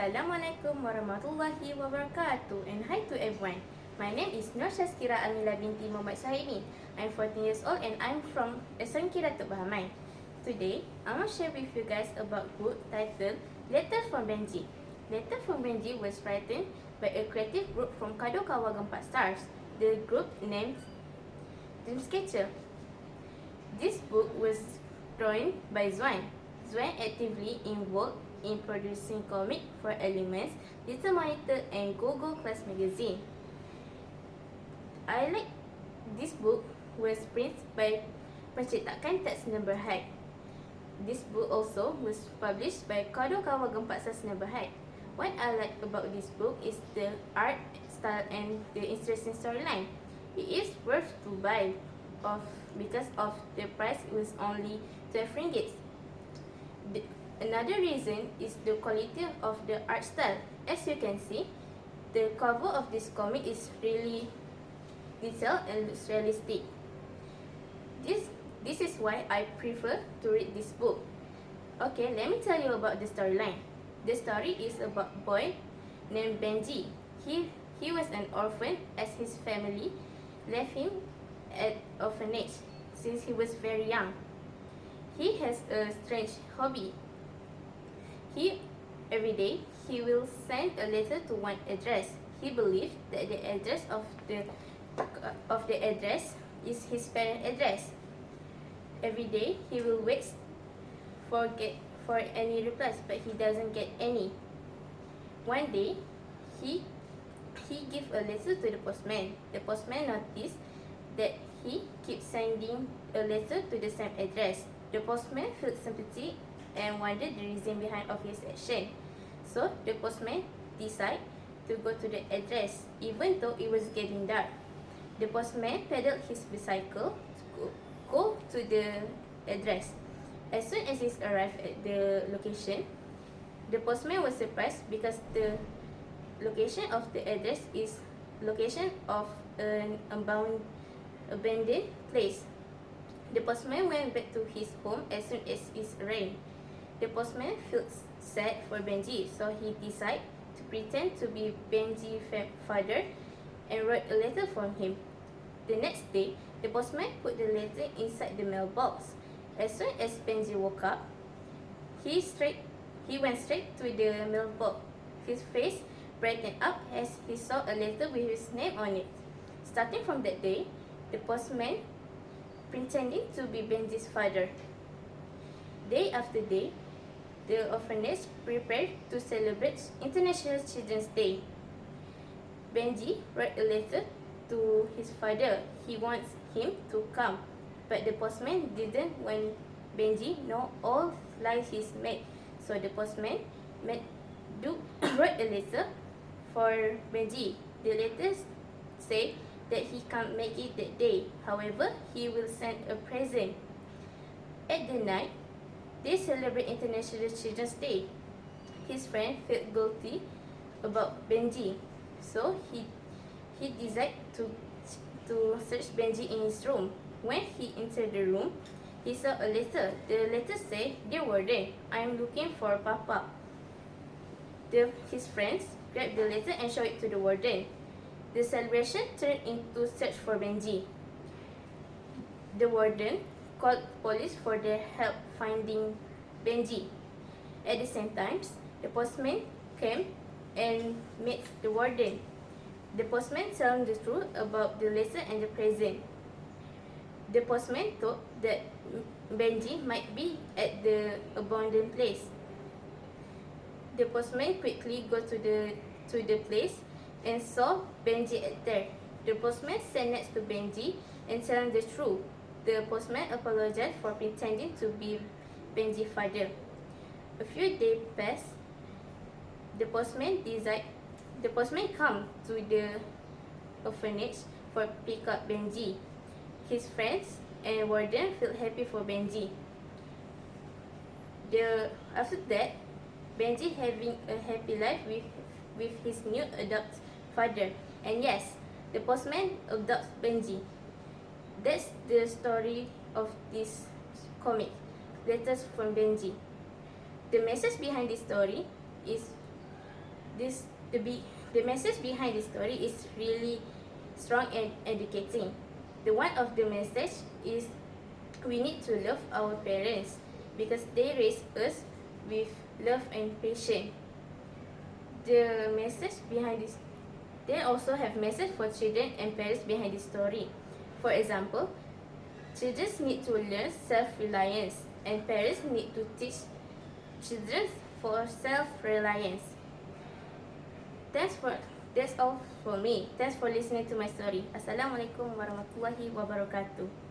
Assalamualaikum warahmatullahi wabarakatuh, and hi to everyone. My name is Norsyazkirah Amilla Binti Mohmad Suhaimi. I'm 14 years old and I'm from Datuk Bahaman. Today, I want to share with you guys about book titled Letter from Benjy. Letter from Benjy was written by a creative group from Kadokawa Gempat Stars. The group named Dream Sketcher. This book was drawn by Zuan. Zuan actively involved in producing comic for Elements, Little Monitor and Go-Go Class magazine. I like this book was printed by pencetakan Tatsina Berhad. This book also was published by Kadokawa Gempat Sasna Berhad. What I like about this book is the art style and the interesting storyline. It is worth to buy because of the price was only 12 ringgit. Another reason is the quality of the art style. As you can see, the cover of this comic is really detailed and looks realistic. This is why I prefer to read this book. Okay, let me tell you about the storyline. The story is about a boy named Benjy. He was an orphan as his family left him at orphanage since he was very young. He has a strange hobby. Every day he will send a letter to one address. He believes that the address of the address is his parent address. Every day he will wait for any replies, but he doesn't get any. One day he give a letter to the postman. The postman noticed that he keeps sending a letter to the same address. The postman felt sympathy and wondered the reason behind of his action. So the postman decided to go to the address even though it was getting dark. The postman pedaled his bicycle to go to the address. As soon as he arrived at the location, the postman was surprised because the location of the address is location of an abandoned place. The postman went back to his home as soon as it rained. The postman felt sad for Benjy, so he decided to pretend to be Benjy's father and wrote a letter for him. The next day, the postman put the letter inside the mailbox. As soon as Benjy woke up, he went straight to the mailbox. His face brightened up as he saw a letter with his name on it. Starting from that day, the postman pretending to be Benjy's father. Day after day, the orphanage prepared to celebrate International Children's Day. Benjy wrote a letter to his father. He wants him to come, but the postman didn't want Benjy know all lies he's made. So the postman wrote a letter for Benjy. The letter said that he can't make it that day. However, he will send a present. At the night, they celebrate International Children's Day. His friend felt guilty about Benjy, so he decided to search Benjy in his room. When he entered the room, he saw a letter. The letter said, "Dear Warden, I am looking for Papa." His friends grabbed the letter and showed it to the warden. The celebration turned into search for Benjy. The warden called police for their help finding Benjy. At the same time, the postman came and met the warden. The postman told him the truth about the letter and the present. The postman thought that Benjy might be at the abandoned place. The postman quickly got to the place and saw Benjy at there. The postman sat next to Benjy and told him the truth. The postman apologized for pretending to be Benjy's father. A few days passed. The postman came to the orphanage for pick up Benjy. His friends and warden felt happy for Benjy. After that, Benjy having a happy life with his new adopted father. And yes, the postman adopts Benjy. That's the story of this comic, Letters from Benjy. The message behind this story is The message behind this story is really strong and educating. The one of the message is we need to love our parents because they raise us with love and patience. The message behind this, they also have message for children and parents behind this story. For example, children need to learn self-reliance and parents need to teach children for self-reliance. That's all for me. Thanks for listening to my story. Assalamualaikum warahmatullahi wabarakatuh.